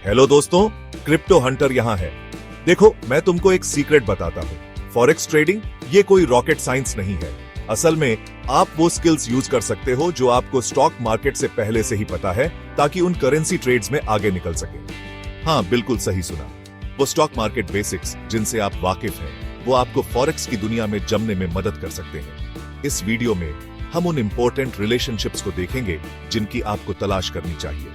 Hello दोस्तों, crypto Hunter यहाँ है। देखो, मैं तुमको एक सीक्रेट बताता हूँ। फॉरेक्स ट्रेडिंग ये कोई रॉकेट साइंस नहीं है। असल में आप वो स्किल्स यूज कर सकते हो जो आपको स्टॉक मार्केट से पहले से ही पता है, ताकि उन करेंसी ट्रेड्स में आगे निकल सके। हाँ, बिल्कुल सही सुना। वो स्टॉक मार्केट बेसिक्स जिनसे आप वाकिफ हैं, वो आपको फॉरेक्स की दुनिया में जमने में मदद कर सकते हैं। इस वीडियो में हम उन इंपॉर्टेंट रिलेशनशिप्स को देखेंगे जिनकी आपको तलाश करनी चाहिए।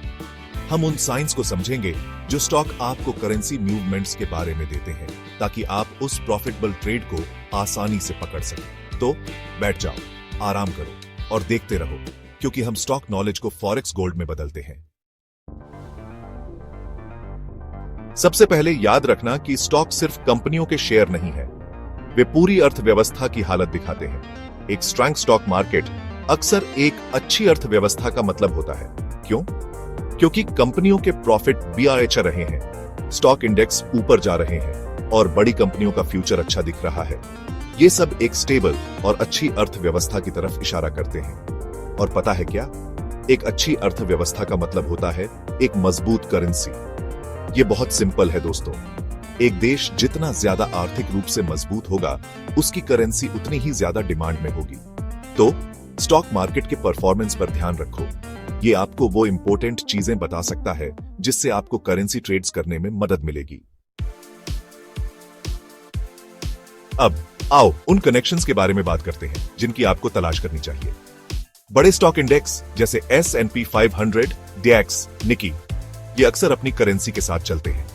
हम उन साइंस को समझेंगे जो स्टॉक आपको करेंसी मूवमेंट्स के बारे में देते हैं, ताकि आप उस प्रॉफिटेबल ट्रेड को आसानी से पकड़ सकें। तो बैठ जाओ, आराम करो और देखते रहो, क्योंकि हम स्टॉक नॉलेज को फॉरेक्स गोल्ड में बदलते हैं। सबसे पहले याद रखना कि स्टॉक सिर्फ कंपनियों के शेयर नहीं है, वे पूरी अर्थव्यवस्था की हालत दिखाते हैं। एक स्ट्रांग स्टॉक मार्केट अक्सर एक अच्छी अर्थव्यवस्था का मतलब होता है। क्यों? क्योंकि कंपनियों के प्रॉफिट भी अच्छा रहे हैं, स्टॉक इंडेक्स ऊपर जा रहे हैं और बड़ी कंपनियों का फ्यूचर अच्छा दिख रहा है। ये सब एक स्टेबल और अच्छी अर्थव्यवस्था की तरफ इशारा करते हैं। और पता है क्या? एक अच्छी अर्थव्यवस्था का मतलब होता है एक मजबूत करेंसी। ये बहुत सिंपल है दोस्तों। एक देश जितना ज्यादा आर्थिक रूप से मजबूत होगा, उसकी करेंसी उतनी ही ज्यादा डिमांड में होगी। तो स्टॉक मार्केट के परफॉर्मेंस पर ध्यान रखो। ये आपको वो इंपॉर्टेंट चीजें बता सकता है जिससे आपको करेंसी ट्रेड्स करने में मदद मिलेगी। अब आओ उन कनेक्शंस के बारे में बात करते हैं जिनकी आपको तलाश करनी चाहिए। बड़े स्टॉक इंडेक्स जैसे S&P 500, DAX, निकी, ये अक्सर अपनी करेंसी के साथ चलते हैं।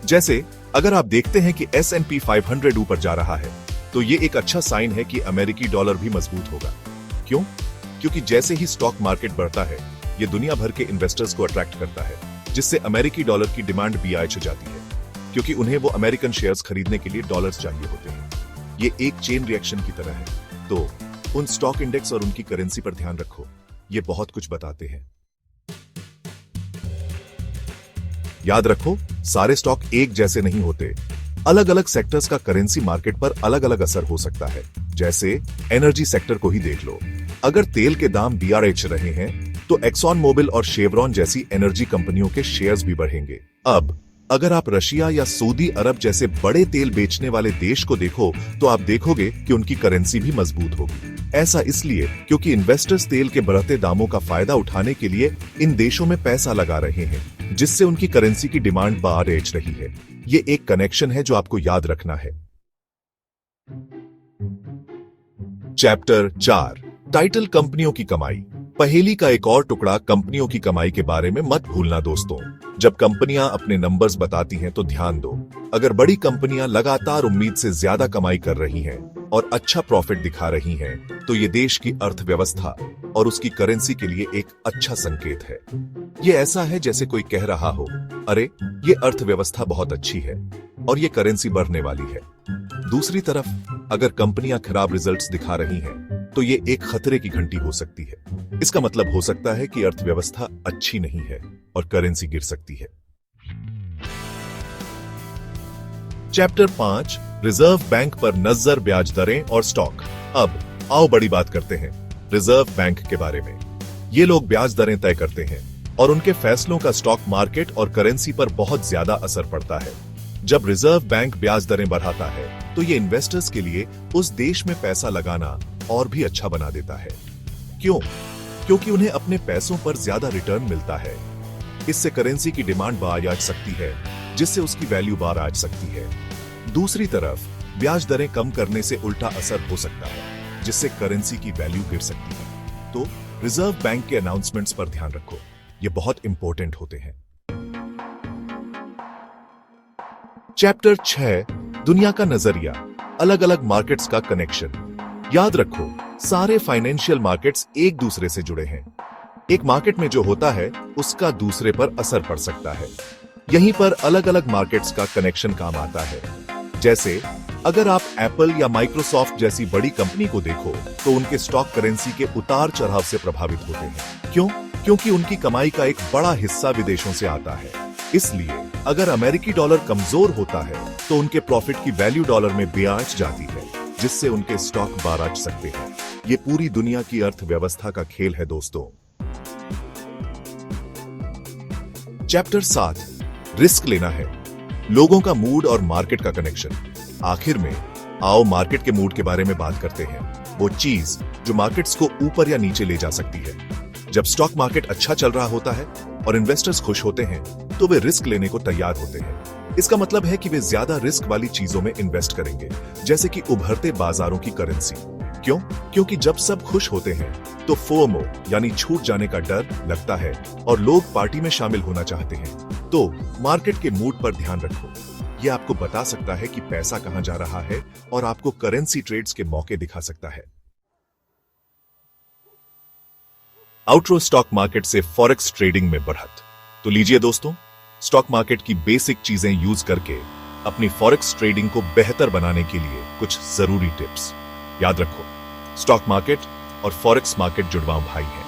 जैसे अगर आप देखते हैं कि S&P 500 ऊपर जा रहा है, तो ये एक अच्छा साइन है कि अमेरिकी डॉलर भी मजबूत होगा। क्यों? क्योंकि जैसे ही स्टॉक मार्केट बढ़ता है, ये दुनिया भर के इन्वेस्टर्स को अट्रैक्ट करता है, जिससे अमेरिकी डॉलर की डिमांड भी अच्छी जाती है, क्योंकि उन्हें वो अमेरिकन शेयर्स खरीदने के लिए डॉलर्स चाहिए होते हैं। ये एक चेन रिएक्शन की तरह है। तो उन स्टॉक इंडेक्स और उनकी करेंसी पर ध्यान रखो, ये बहुत कुछ बताते हैं। याद रखो, सारे स्टॉक एक जैसे नहीं होते। अलग अलग सेक्टर्स का करेंसी मार्केट पर अलग अलग असर हो सकता है। जैसे एनर्जी सेक्टर को ही देख लो। अगर तेल के दाम बढ़ रहे हैं, तो एक्सॉन मोबिल और शेवरॉन जैसी एनर्जी कंपनियों के शेयर्स भी बढ़ेंगे। अब अगर आप रशिया या सऊदी अरब जैसे बड़े तेल बेचने वाले देश को देखो, तो आप देखोगे कि उनकी करेंसी भी मजबूत होगी। ऐसा इसलिए क्योंकि इन्वेस्टर्स तेल के बढ़ते दामों का फायदा उठाने के लिए इन देशों में पैसा लगा रहे हैं, जिससे उनकी करेंसी की डिमांड बढ़ रही है। ये एक कनेक्शन है जो आपको याद रखना है। चैप्टर 4, टाइटल कंपनियों की कमाई। पहेली का एक और टुकड़ा कंपनियों की कमाई के बारे में मत भूलना दोस्तों। जब कंपनियां अपने नंबर्स बताती हैं तो ध्यान दो। अगर बड़ी कंपनियां लगातार उम्मीद से ज्यादा कमाई कर रही हैं और अच्छा प्रॉफिट दिखा रही हैं, तो ये देश की अर्थव्यवस्था और उसकी करेंसी के लिए एक अच्छा संकेत है। ये ऐसा है जैसे कोई कह रहा हो, अरे ये अर्थव्यवस्था बहुत अच्छी है और ये करेंसी बढ़ने वाली है। दूसरी तरफ अगर कंपनियां खराब रिजल्ट्स दिखा रही हैं, तो ये एक खतरे की घंटी हो सकती है। इसका मतलब हो सकता है कि अर्थव्यवस्था अच्छी नहीं है और करेंसी गिर सकती है। चैप्टर 5, रिजर्व बैंक पर नजर, ब्याज दरें और स्टॉक। अब आओ बड़ी बात करते हैं रिजर्व बैंक के बारे में। ये लोग ब्याज दरें तय करते हैं और उनके फैसलों का स्टॉक मार्केट और करेंसी पर बहुत ज्यादा असर पड़ता है। जब रिजर्व बैंक ब्याज दरें बढ़ाता है, तो ये इन्वेस्टर्स के लिए उस देश में पैसा लगाना और भी अच्छा बना देता है। क्यों? क्योंकि उन्हें अपने पैसों पर ज्यादा रिटर्न मिलता है। इससे करेंसी की डिमांड बढ़ आ सकती है, जिससे उसकी वैल्यू बढ़ आ सकती है। दूसरी तरफ ब्याज दरें कम करने से उल्टा असर हो सकता है, जिससे करेंसी की वैल्यू गिर सकती है। तो रिजर्व बैंक के अनाउंसमेंट्स पर ध्यान रखो, ये बहुत इंपॉर्टेंट होते हैं। चैप्टर 6, दुनिया का नजरिया, अलग अलग मार्केट्स का कनेक्शन। याद रखो, सारे फाइनेंशियल मार्केट्स एक दूसरे से जुड़े हैं। एक मार्केट में जो होता है, उसका दूसरे पर असर पड़ सकता है। यहीं पर अलग अलग मार्केट्स का कनेक्शन काम आता है। जैसे अगर आप एप्पल या माइक्रोसॉफ्ट जैसी बड़ी कंपनी को देखो, तो उनके स्टॉक करेंसी के उतार चढ़ाव से प्रभावित होते हैं। क्यों? क्योंकि उनकी कमाई का एक बड़ा हिस्सा विदेशों से आता है। इसलिए अगर अमेरिकी डॉलर कमजोर होता है, तो उनके प्रॉफिट की वैल्यू डॉलर में ब्याज जाती है, जिससे उनके स्टॉक बाराज सकते हैं। ये पूरी दुनिया की अर्थव्यवस्था का खेल है दोस्तों। चैप्टर 7, रिस्क लेना है, लोगों का मूड और मार्केट का कनेक्शन। आखिर में आओ मार्केट के मूड के बारे में बात करते हैं, वो चीज जो मार्केट्स को ऊपर या नीचे ले जा सकती है। जब स्टॉक मार्केट अच्छा चल रहा होता है और इन्वेस्टर्स खुश होते हैं तो वे रिस्क लेने को तैयार होते हैं। इसका मतलब है कि वे ज्यादा रिस्क वाली चीजों में इन्वेस्ट करेंगे, जैसे कि उभरते बाजारों की करेंसी। क्यों? क्योंकि जब सब खुश होते हैं तो फोमो यानी छूट जाने का डर लगता है और लोग पार्टी में शामिल होना चाहते हैं। तो मार्केट के मूड पर ध्यान रखो, ये आपको बता सकता है कि पैसा कहां जा रहा है और आपको करेंसी ट्रेड्स के मौके दिखा सकता है। आउट्रो स्टॉक मार्केट से फॉरेक्स ट्रेडिंग में बढ़त। तो लीजिए दोस्तों, स्टॉक मार्केट की बेसिक चीजें यूज करके अपनी फॉरेक्स ट्रेडिंग को बेहतर बनाने के लिए कुछ जरूरी टिप्स। याद रखो, स्टॉक मार्केट और फॉरेक्स मार्केट जुड़वां भाई हैं।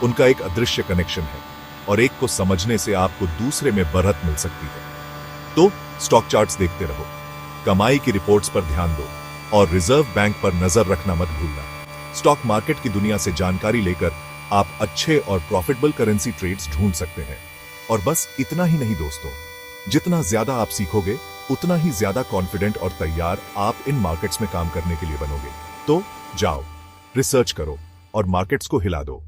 उनका एक अदृश्य कनेक्शन है और एक को समझने से आपको दूसरे में बढ़त मिल सकती है। तो स्टॉक चार्ट्स देखते रहो, कमाई की रिपोर्ट्स पर ध्यान दो और रिजर्व बैंक पर नजर रखना मत भूलना। स्टॉक मार्केट की दुनिया से जानकारी लेकर आप अच्छे और प्रॉफिटेबल करेंसी ट्रेड्स ढूंढ सकते हैं। और बस इतना ही नहीं दोस्तों, जितना ज्यादा आप सीखोगे उतना ही ज्यादा कॉन्फिडेंट और तैयार आप इन मार्केट्स में काम करने के लिए बनोगे। तो जाओ, रिसर्च करो और मार्केट्स को हिला दो।